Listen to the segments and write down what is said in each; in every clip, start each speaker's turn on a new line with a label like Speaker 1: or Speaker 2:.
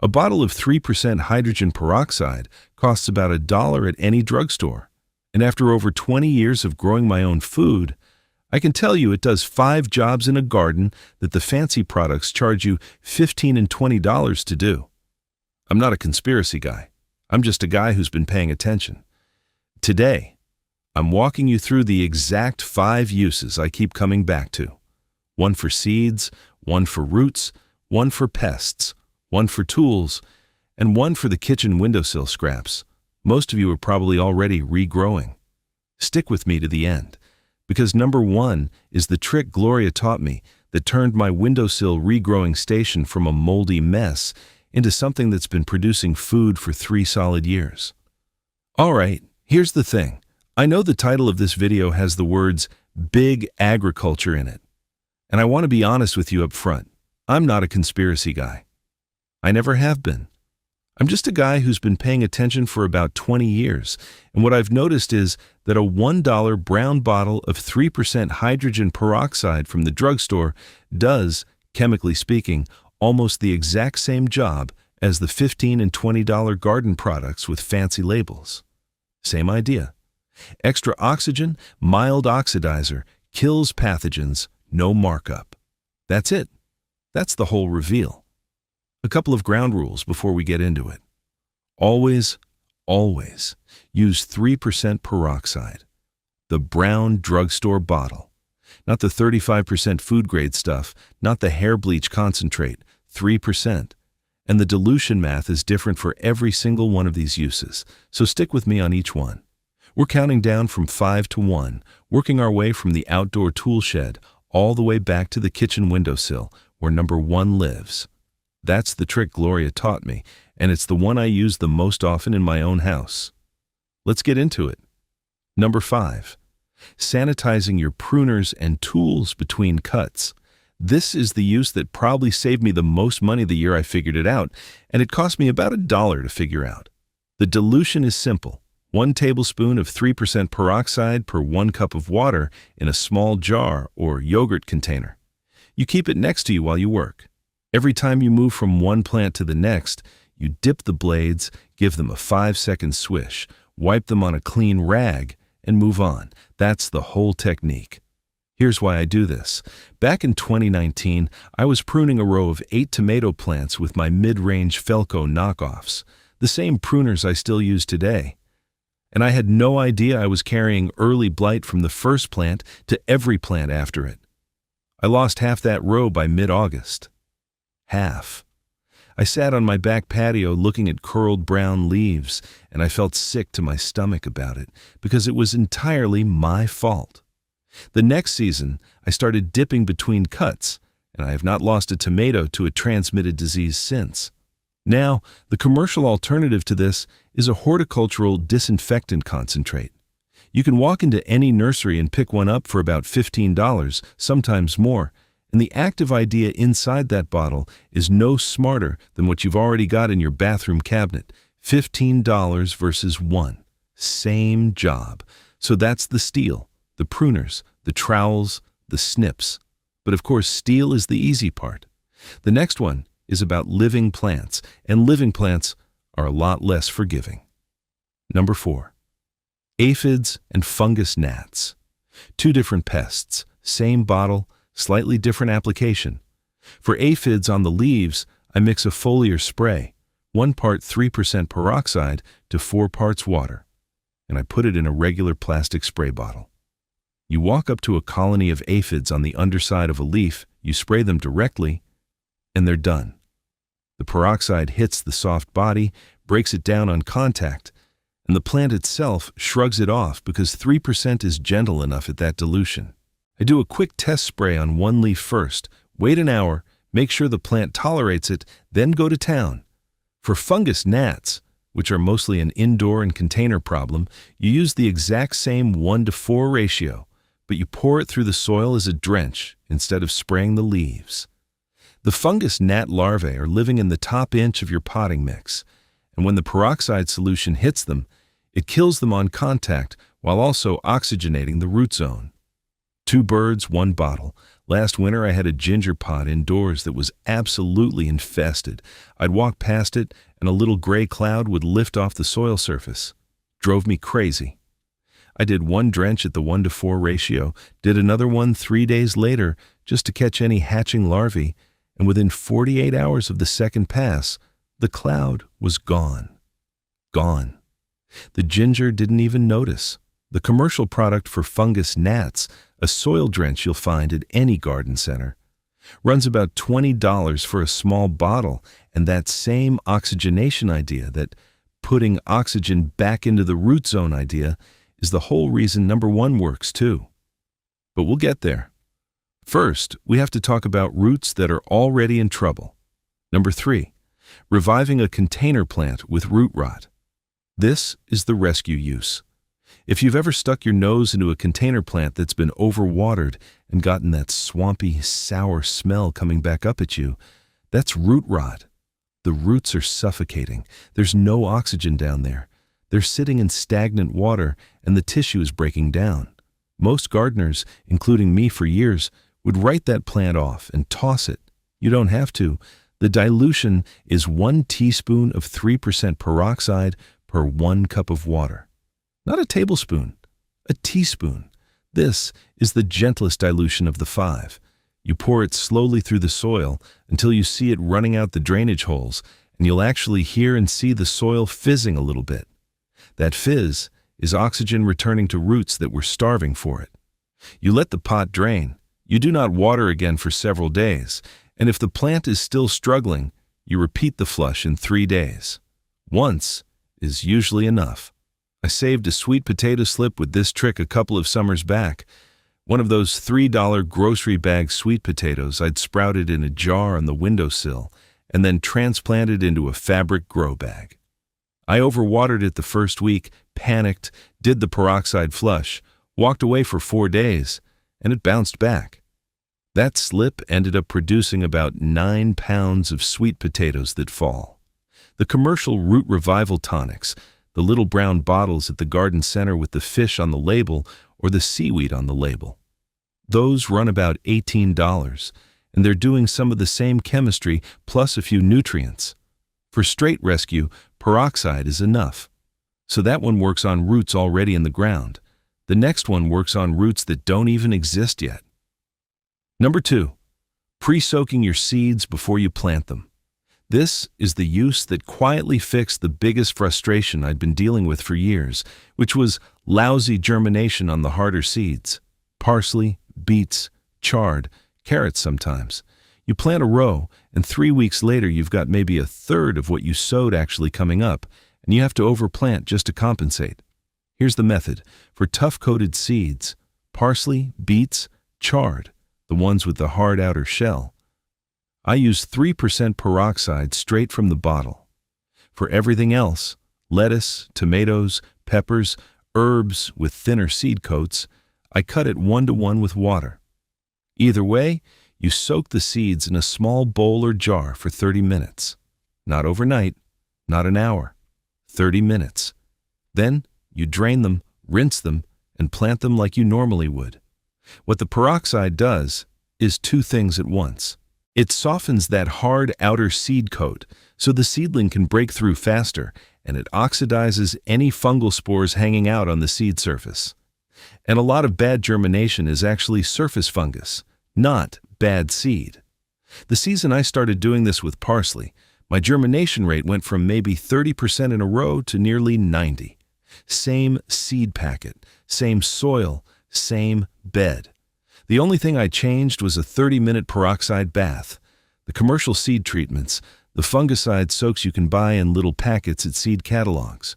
Speaker 1: A bottle of 3% hydrogen peroxide costs about $1 at any drugstore. And after over 20 years of growing my own food, I can tell you it does 5 jobs in a garden that the fancy products charge you $15 and $20 to do. I'm not a conspiracy guy. I'm just a guy who's been paying attention. Today, I'm walking you through the exact 5 uses I keep coming back to. One for seeds, one for roots, one for pests, one for tools, and one for the kitchen windowsill scraps. Most of you are probably already regrowing. Stick with me to the end, because number 1 is the trick Gloria taught me that turned my windowsill regrowing station from a moldy mess into something that's been producing food for 3 solid years. All right, here's the thing. I know the title of this video has the words big agriculture in it. And I want to be honest with you up front. I'm not a conspiracy guy. I never have been. I'm just a guy who's been paying attention for about 20 years, and what I've noticed is that a $1 brown bottle of 3% hydrogen peroxide from the drugstore does, chemically speaking, almost the exact same job as the $15 and $20 garden products with fancy labels. Same idea. Extra oxygen, mild oxidizer, kills pathogens, no markup. That's it. That's the whole reveal. A couple of ground rules before we get into it. Always, always use 3% peroxide. The brown drugstore bottle. Not the 35% food-grade stuff, not the hair bleach concentrate, 3%. And the dilution math is different for every single one of these uses, so stick with me on each one. We're counting down from 5 to 1, working our way from the outdoor tool shed all the way back to the kitchen windowsill, where number 1 lives. That's the trick Gloria taught me, and it's the one I use the most often in my own house. Let's get into it. Number 5. Sanitizing your pruners and tools between cuts. This is the use that probably saved me the most money the year I figured it out, and it cost me about $1 to figure out. The dilution is simple. 1 tablespoon of 3% peroxide per 1 cup of water in a small jar or yogurt container. You keep it next to you while you work. Every time you move from one plant to the next, you dip the blades, give them a 5-second swish, wipe them on a clean rag, and move on. That's the whole technique. Here's why I do this. Back in 2019, I was pruning a row of 8 tomato plants with my mid-range Felco knockoffs, the same pruners I still use today. And I had no idea I was carrying early blight from the first plant to every plant after it. I lost half that row by mid-August. Half. I sat on my back patio looking at curled brown leaves, and I felt sick to my stomach about it because it was entirely my fault. The next season, I started dipping between cuts, and I have not lost a tomato to a transmitted disease since. Now, the commercial alternative to this is a horticultural disinfectant concentrate. You can walk into any nursery and pick one up for about $15, sometimes more, and the active idea inside that bottle is no smarter than what you've already got in your bathroom cabinet. $15 versus 1. Same job. So that's the steal, the pruners, the trowels, the snips. But of course, steal is the easy part. The next one is about living plants, and living plants are a lot less forgiving. Number 4. Aphids and fungus gnats. 2 different pests, same bottle, slightly different application. For aphids on the leaves, I mix a foliar spray, 1 part 3% peroxide to 4 parts water, and I put it in a regular plastic spray bottle. You walk up to a colony of aphids on the underside of a leaf, you spray them directly, and they're done. The peroxide hits the soft body, breaks it down on contact, and the plant itself shrugs it off because 3% is gentle enough at that dilution. I do a quick test spray on 1 leaf first, wait an hour, make sure the plant tolerates it, then go to town. For fungus gnats, which are mostly an indoor and container problem, you use the exact same 1:4 ratio, but you pour it through the soil as a drench instead of spraying the leaves. The fungus gnat larvae are living in the top inch of your potting mix, and when the peroxide solution hits them, it kills them on contact while also oxygenating the root zone. Two birds, one bottle. Last winter I had a ginger pot indoors that was absolutely infested. I'd walk past it and a little gray cloud would lift off the soil surface. Drove me crazy. I did one drench at the 1:4 ratio, did another one 3 days later just to catch any hatching larvae, and within 48 hours of the second pass, the cloud was gone. Gone. The ginger didn't even notice. The commercial product for fungus gnats, a soil drench you'll find at any garden center, runs about $20 for a small bottle, and that same oxygenation idea, that putting oxygen back into the root zone idea, is the whole reason number 1 works too. But we'll get there. First, we have to talk about roots that are already in trouble. Number 3, reviving a container plant with root rot. This is the rescue use. If you've ever stuck your nose into a container plant that's been overwatered and gotten that swampy, sour smell coming back up at you, that's root rot. The roots are suffocating. There's no oxygen down there. They're sitting in stagnant water and the tissue is breaking down. Most gardeners, including me for years, would write that plant off and toss it. You don't have to. The dilution is 1 teaspoon of 3% peroxide per 1 cup of water. Not a tablespoon, a teaspoon. This is the gentlest dilution of the 5. You pour it slowly through the soil until you see it running out the drainage holes, and you'll actually hear and see the soil fizzing a little bit. That fizz is oxygen returning to roots that were starving for it. You let the pot drain. You do not water again for several days, and if the plant is still struggling, you repeat the flush in 3 days. Once is usually enough. I saved a sweet potato slip with this trick a couple of summers back. One of those $3 grocery bag sweet potatoes I'd sprouted in a jar on the windowsill and then transplanted into a fabric grow bag. I overwatered it the first week, panicked, did the peroxide flush, walked away for 4 days, and it bounced back. That slip ended up producing about 9 pounds of sweet potatoes that fall. The commercial root revival tonics, the little brown bottles at the garden center with the fish on the label or the seaweed on the label, those run about $18, and they're doing some of the same chemistry plus a few nutrients. For straight rescue, peroxide is enough. So that one works on roots already in the ground. The next one works on roots that don't even exist yet. Number 2, pre-soaking your seeds before you plant them. This is the use that quietly fixed the biggest frustration I'd been dealing with for years, which was lousy germination on the harder seeds. Parsley, beets, chard, carrots sometimes. You plant a row, and 3 weeks later you've got maybe 1/3 of what you sowed actually coming up, and you have to overplant just to compensate. Here's the method. For tough-coated seeds, parsley, beets, chard, the ones with the hard outer shell, I use 3% peroxide straight from the bottle. For everything else, lettuce, tomatoes, peppers, herbs with thinner seed coats, I cut it 1:1 with water. Either way, you soak the seeds in a small bowl or jar for 30 minutes. Not overnight, not an hour. 30 minutes. Then you drain them, rinse them, and plant them like you normally would. What the peroxide does is 2 things at once. It softens that hard outer seed coat so the seedling can break through faster, and it oxidizes any fungal spores hanging out on the seed surface. And a lot of bad germination is actually surface fungus, not bad seed. The season I started doing this with parsley, my germination rate went from maybe 30% in a row to nearly 90%. Same seed packet, same soil, same bed. The only thing I changed was a 30-minute peroxide bath. The commercial seed treatments, the fungicide soaks you can buy in little packets at seed catalogs.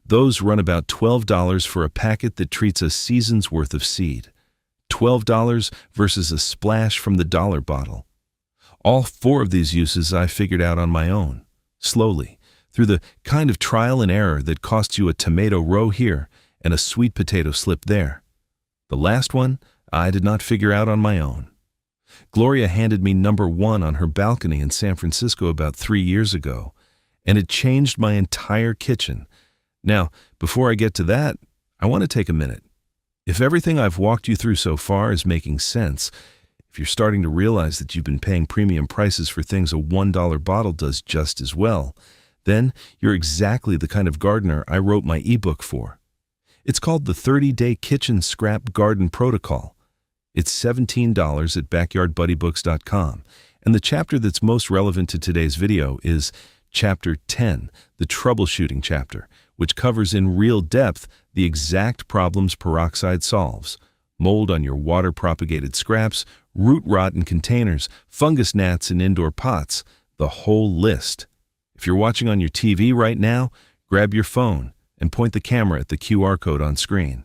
Speaker 1: Those run about $12 for a packet that treats a season's worth of seed. $12 versus a splash from the dollar bottle. All 4 of these uses I figured out on my own, slowly, through the kind of trial and error that costs you a tomato row here and a sweet potato slip there. The last one I did not figure out on my own. Gloria handed me number 1 on her balcony in San Francisco about 3 years ago, and it changed my entire kitchen. Now, before I get to that, I want to take a minute. If everything I've walked you through so far is making sense, if you're starting to realize that you've been paying premium prices for things a $1 bottle does just as well, then you're exactly the kind of gardener I wrote my ebook for. It's called the 30-Day Kitchen Scrap Garden Protocol. It's $17 at backyardbuddybooks.com, and the chapter that's most relevant to today's video is Chapter 10, the Troubleshooting chapter, which covers in real depth the exact problems Peroxide solves: mold on your water-propagated scraps, root rot in containers, fungus gnats in indoor pots, the whole list. If you're watching on your TV right now, grab your phone and point the camera at the QR code on screen.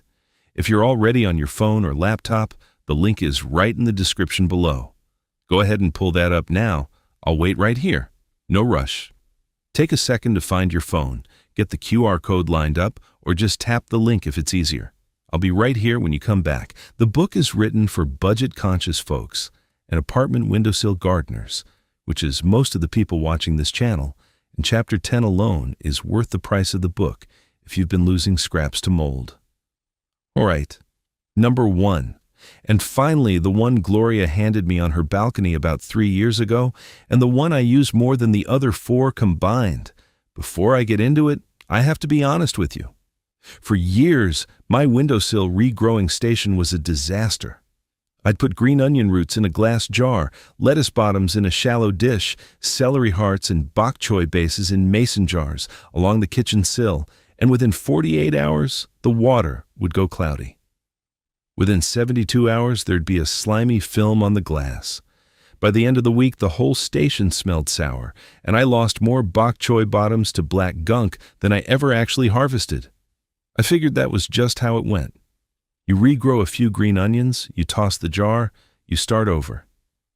Speaker 1: If you're already on your phone or laptop, the link is right in the description below. Go ahead and pull that up now. I'll wait right here. No rush. Take a second to find your phone, get the QR code lined up, or just tap the link if it's easier. I'll be right here when you come back. The book is written for budget-conscious folks and apartment windowsill gardeners, which is most of the people watching this channel, and Chapter 10 alone is worth the price of the book if you've been losing scraps to mold. All right, number 1. And finally, the one Gloria handed me on her balcony about 3 years ago, and the one I use more than the other 4 combined. Before I get into it, I have to be honest with you. For years, my windowsill regrowing station was a disaster. I'd put green onion roots in a glass jar, lettuce bottoms in a shallow dish, celery hearts and bok choy bases in mason jars along the kitchen sill, and within 48 hours, the water would go cloudy. Within 72 hours, there'd be a slimy film on the glass. By the end of the week, the whole station smelled sour, and I lost more bok choy bottoms to black gunk than I ever actually harvested. I figured that was just how it went. You regrow a few green onions, you toss the jar, you start over.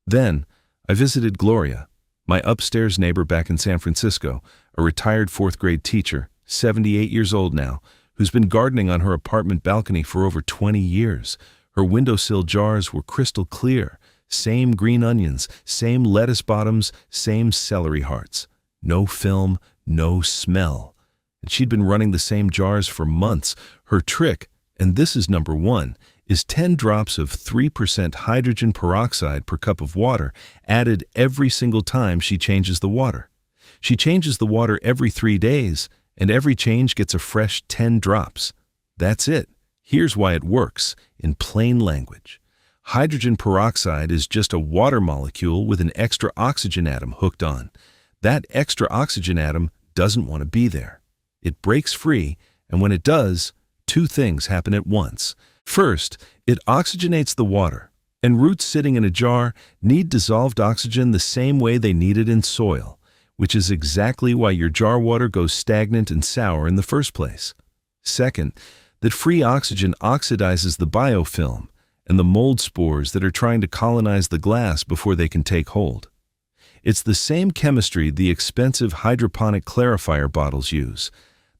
Speaker 1: Then, I visited Gloria, my upstairs neighbor back in San Francisco, a retired 4th grade teacher, 78 years old now, who's been gardening on her apartment balcony for over 20 years. Her windowsill jars were crystal clear. Same green onions, same lettuce bottoms, same celery hearts. No film, no smell. And she'd been running the same jars for months. Her trick, and this is number 1, is 10 drops of 3% hydrogen peroxide per cup of water, added every single time she changes the water. She changes the water every 3 days, and every change gets a fresh 10 drops. That's it. Here's why it works, in plain language. Hydrogen peroxide is just a water molecule with an extra oxygen atom hooked on. That extra oxygen atom doesn't want to be there. It breaks free, and when it does, 2 things happen at once. First, it oxygenates the water, and roots sitting in a jar need dissolved oxygen the same way they need it in soil, which is exactly why your jar water goes stagnant and sour in the first place. Second, that free oxygen oxidizes the biofilm and the mold spores that are trying to colonize the glass before they can take hold. It's the same chemistry the expensive hydroponic clarifier bottles use,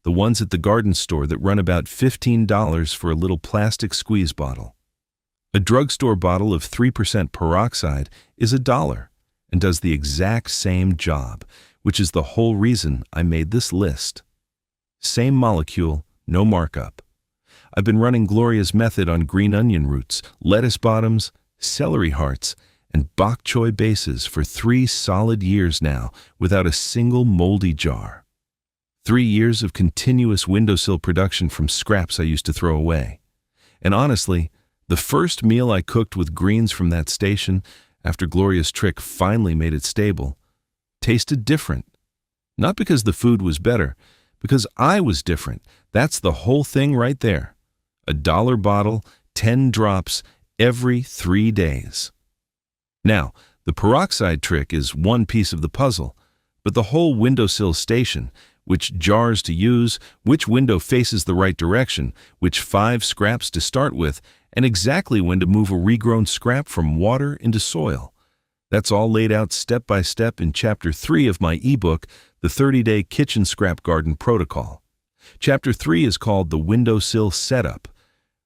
Speaker 1: the ones at the garden store that run about $15 for a little plastic squeeze bottle. A drugstore bottle of 3% peroxide is $1 and does the exact same job, which is the whole reason I made this list. Same molecule, no markup. I've been running Gloria's method on green onion roots, lettuce bottoms, celery hearts, and bok choy bases for 3 solid years now without a single moldy jar. 3 years of continuous windowsill production from scraps I used to throw away. And honestly, the first meal I cooked with greens from that station, after Gloria's trick finally made it stable, tasted different. Not because the food was better, because I was different. That's the whole thing right there. $1 bottle, 10 drops, every 3 days. Now, the peroxide trick is one piece of the puzzle, but the whole windowsill station, which jars to use, which window faces the right direction, which 5 scraps to start with, and exactly when to move a regrown scrap from water into soil. That's all laid out step by step in Chapter 3 of my ebook, The 30-Day Kitchen Scrap Garden Protocol. Chapter 3 is called The Windowsill Setup.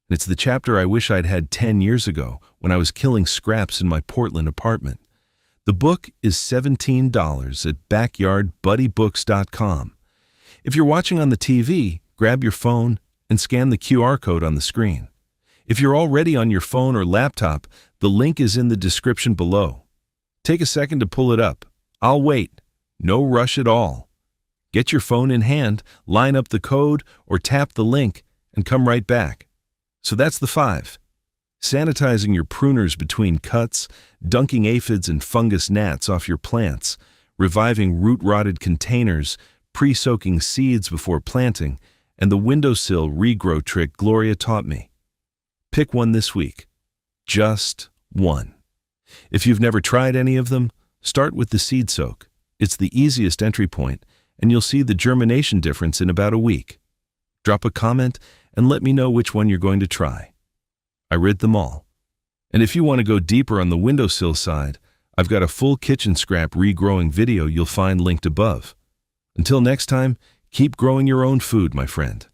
Speaker 1: It's the chapter I wish I'd had 10 years ago when I was killing scraps in my Portland apartment. The book is $17 at backyardbuddybooks.com. If you're watching on the TV, grab your phone and scan the QR code on the screen. If you're already on your phone or laptop, the link is in the description below. Take a second to pull it up. I'll wait. No rush at all. Get your phone in hand, line up the code, or tap the link, and come right back. So that's the 5. Sanitizing your pruners between cuts, dunking aphids and fungus gnats off your plants, reviving root-rotted containers, pre-soaking seeds before planting, and the windowsill regrow trick Gloria taught me. Pick one this week. Just one. If you've never tried any of them, start with the seed soak. It's the easiest entry point, and you'll see the germination difference in about a week. Drop a comment and let me know which one you're going to try. I read them all. And if you want to go deeper on the windowsill side, I've got a full kitchen scrap regrowing video you'll find linked above. Until next time, keep growing your own food, my friend.